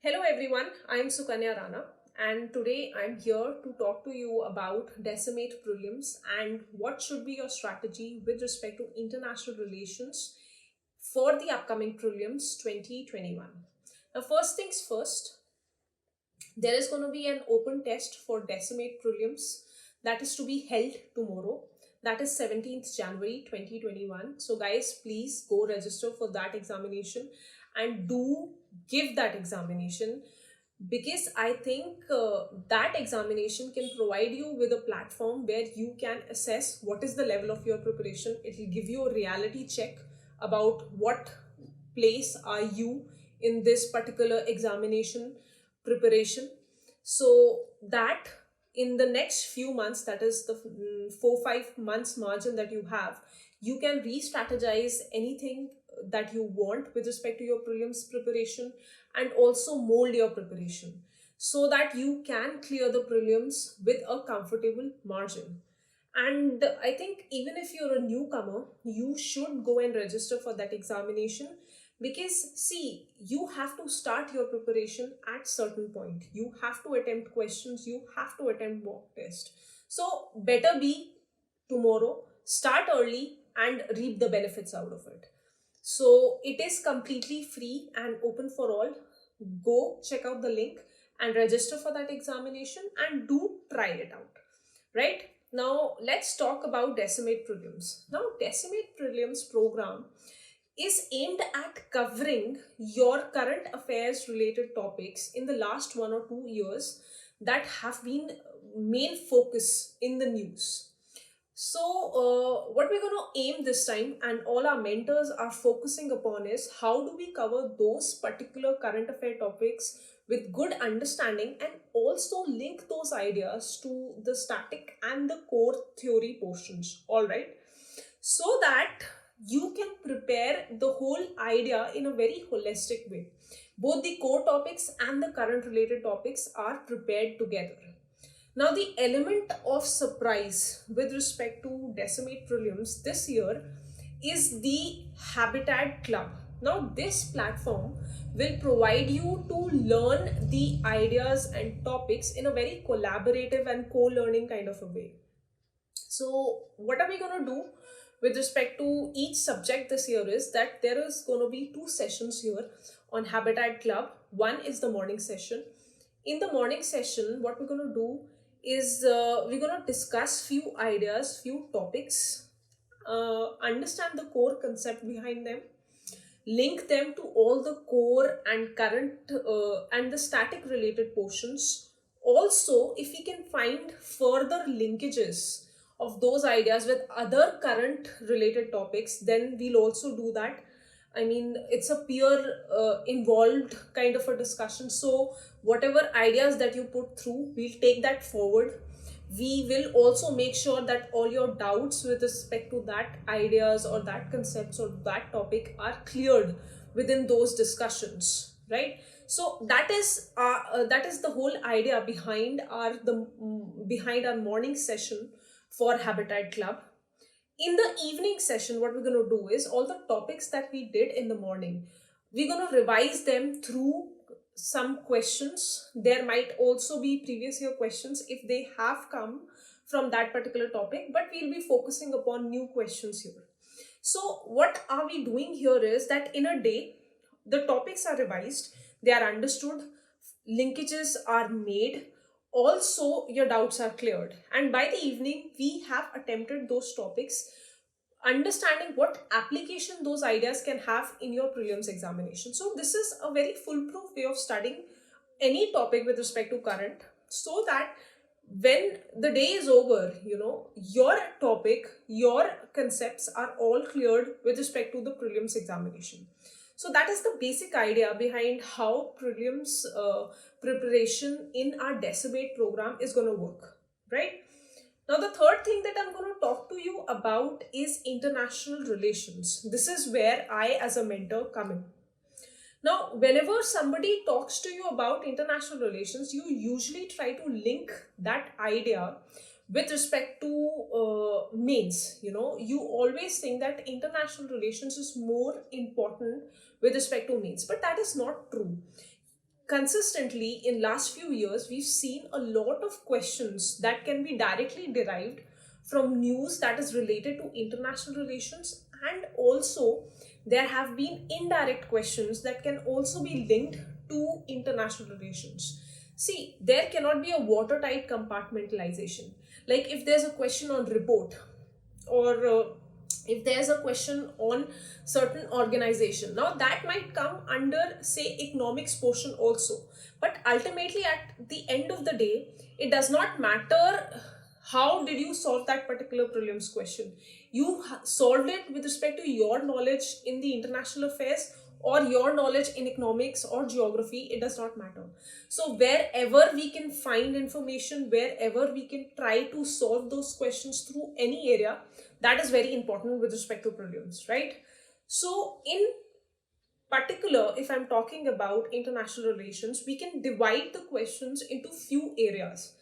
Hello everyone, I am Sukanya and today I'm here to talk to you about Decimate Prelims and what should be your strategy with respect to international relations for the upcoming Prelims 2021. Now first things first, there is going to be an open test for Decimate Prelims that is to be held tomorrow. That is 17th January 2021. So guys, please go register for that examination and do give that examination because I think that examination can provide you with a platform where you can assess what is the level of your preparation. It will give you a reality check about what place are you in this particular examination preparation, so that in the next few months, that is the 4-5 months margin that you have, you can re-strategize anything that you want with respect to your prelims preparation and also mold your preparation so that you can clear the prelims with a comfortable margin. And I think even if you're a newcomer, you should go and register for that examination because see, you have to start your preparation at certain point. You have to attempt questions, you have to attempt mock test. So better be tomorrow, start early and reap the benefits out of it. So it is completely free and open for all. Go check out the link and register for that examination and do try it out. Right? Now let's talk about Decimate Prelims. Now Decimate Prelims program is aimed at covering your current affairs related topics in the last 1 or 2 years that have been main focus in the news. So, what we're going to aim this time, and all our mentors are focusing upon, is how do we cover those particular current affair topics with good understanding and also link those ideas to the static and the core theory portions. All right, so that you can prepare the whole idea in a very holistic way. Both the core topics and the current related topics are prepared together. Now, the element of surprise with respect to Decimate Prelims this year is the Habitat Club. Now, this platform will provide you to learn the ideas and topics in a very collaborative and co-learning kind of a way. So, what are we going to do with respect to each subject this year is that there is going to be 2 sessions here on Habitat Club. One is the morning session. In the morning session, what we're going to do is we're going to discuss few ideas, few topics, understand the core concept behind them, link them to all the core and current and the static related portions. Also, if we can find further linkages of those ideas with other current related topics, then we'll also do that. I mean, it's a peer involved kind of a discussion. So, whatever ideas that you put through, we'll take that forward. We will also make sure that all your doubts with respect to that ideas or that concepts or that topic are cleared within those discussions, right? So that is the whole idea behind behind our morning session for Habitat Club. In the evening session, what we're going to do is all the topics that we did in the morning, we're going to revise them through some questions. There might also be previous year questions if they have come from that particular topic, but we'll be focusing upon new questions here. So what are we doing here is that in a day, the topics are revised, they are understood, linkages are made, also your doubts are cleared, and by the evening we have attempted those topics, understanding what application those ideas can have in your prelims examination. So this is a very foolproof way of studying any topic with respect to current, so that when the day is over, your topic, your concepts are all cleared with respect to the prelims examination. So that is the basic idea behind how prelims preparation in our Decimate program is going to work, right? Now, the third thing that I'm going to talk to you about is international relations. This is where I, as a mentor, come in. Now, whenever somebody talks to you about international relations, you usually try to link that idea with respect to mains. You always think that international relations is more important with respect to mains, but that is not true. consistently in last few years, we've seen a lot of questions that can be directly derived from news that is related to international relations, and also there have been indirect questions that can also be linked to international relations. See, there cannot be a watertight compartmentalization. Like if there's a question on report, or if there's a question on certain organization, now that might come under, say, economics portion also. But ultimately at the end of the day, it does not matter how did you solve that particular prelims question. You solved it with respect to your knowledge in the international affairs, or your knowledge in economics or geography, it does not matter. So wherever we can find information, wherever we can try to solve those questions through any area, that is very important with respect to prelims, right? So in particular, if I'm talking about international relations, we can divide the questions into few areas.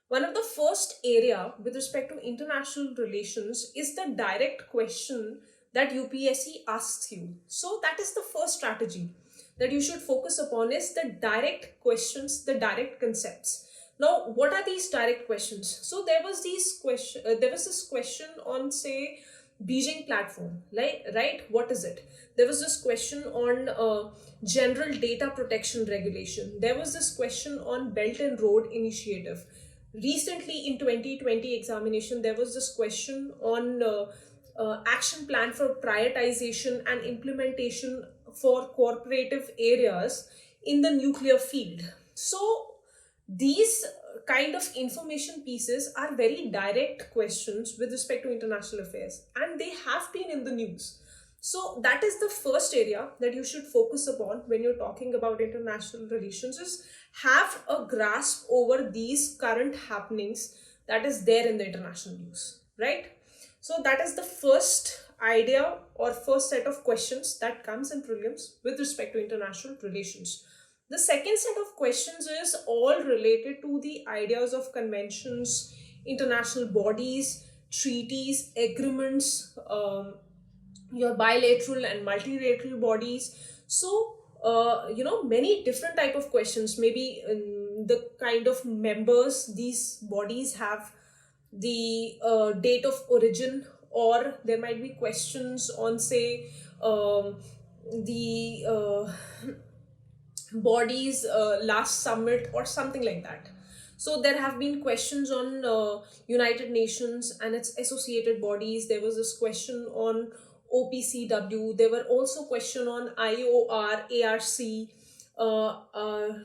One of the first area with respect to international relations is the direct question that UPSC asks you. So that is the first strategy that you should focus upon, is the direct questions, the direct concepts. Now, what are these direct questions? So there was this question on, say, Beijing platform, right? What is it? There was this question on general data protection regulation. There was this question on Belt and Road Initiative. Recently in 2020 examination, there was this question on action plan for prioritization and implementation for cooperative areas in the nuclear field. So these kind of information pieces are very direct questions with respect to international affairs, and they have been in the news. So that is the first area that you should focus upon when you're talking about international relations, is have a grasp over these current happenings that is there in the international news, right? So that is the first idea or first set of questions that comes in prelims with respect to international relations. The second set of questions is all related to the ideas of conventions, international bodies, treaties, agreements, your bilateral and multilateral bodies. So, many different type of questions, maybe the kind of members these bodies have, the date of origin, or there might be questions on, say, the body's last summit or something like that. So there have been questions on United Nations and its associated bodies. There was this question on OPCW. There were also question on IOR, ARC.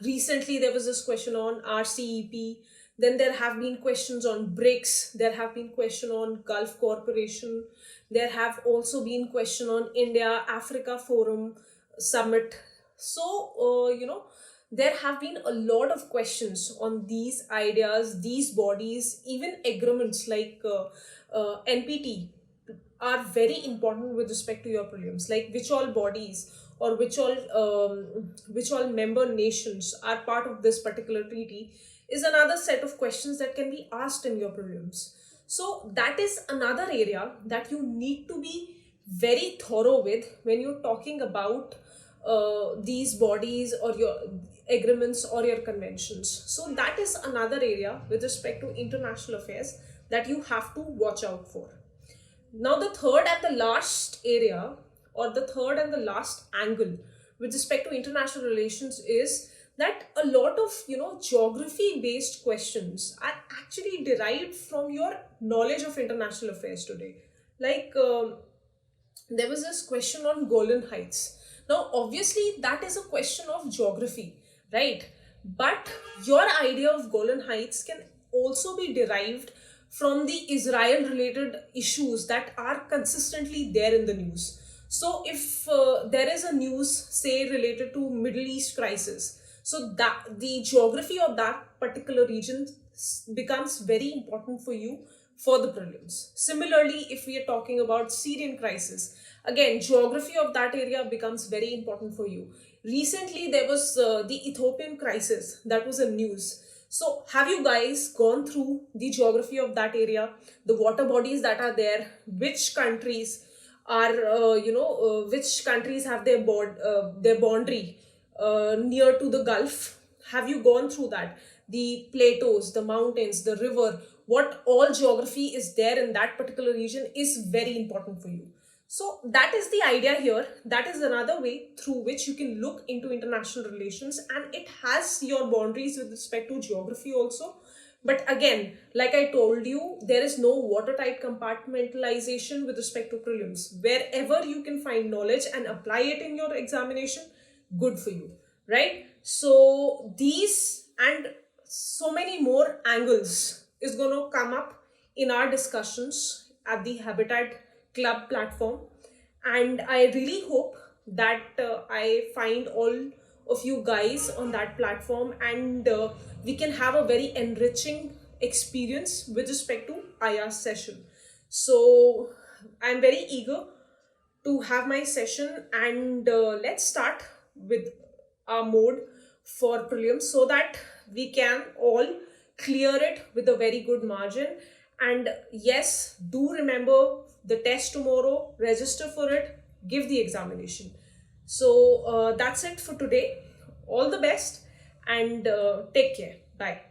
Recently there was this question on RCEP. Then there have been questions on BRICS. There have been question on Gulf Corporation. There have also been question on India Africa Forum Summit. So, there have been a lot of questions on these ideas, these bodies, even agreements like NPT are very important with respect to your prelims, like which all bodies or which all member nations are part of this particular treaty is another set of questions that can be asked in your prelims. So that is another area that you need to be very thorough with when you're talking about these bodies or your agreements or your conventions. So that is another area with respect to international affairs that you have to watch out for. Now the third and the last area, or the third and the last angle with respect to international relations, is that a lot of geography based questions are actually derived from your knowledge of international affairs today. Like there was this question on Golan Heights. Now, obviously, that is a question of geography, right? But your idea of Golan Heights can also be derived from the Israel related issues that are consistently there in the news. So, if there is a news, say, related to Middle East crisis, so that the geography of that particular region becomes very important for you for the prelims. Similarly, if we are talking about Syrian crisis, again, geography of that area becomes very important for you. Recently, there was the Ethiopian crisis that was in news. So, have you guys gone through the geography of that area, the water bodies that are there, which countries are, which countries have their boundary near to the Gulf? Have you gone through that? The plateaus, the mountains, the river, what all geography is there in that particular region is very important for you. So that is the idea here. That is another way through which you can look into international relations, and it has your boundaries with respect to geography also. But again, like I told you, there is no watertight compartmentalization with respect to prelims. Wherever you can find knowledge and apply it in your examination, good for you, right? So these and so many more angles is going to come up in our discussions at the Habitat Club platform, and I really hope that I find all of you guys on that platform, and we can have a very enriching experience with respect to IAS session. So I'm very eager to have my session, and let's start with our mode for prelims so that we can all clear it with a very good margin. And yes, do remember the test tomorrow, register for it, give the examination. So that's it for today. All the best, and take care. Bye.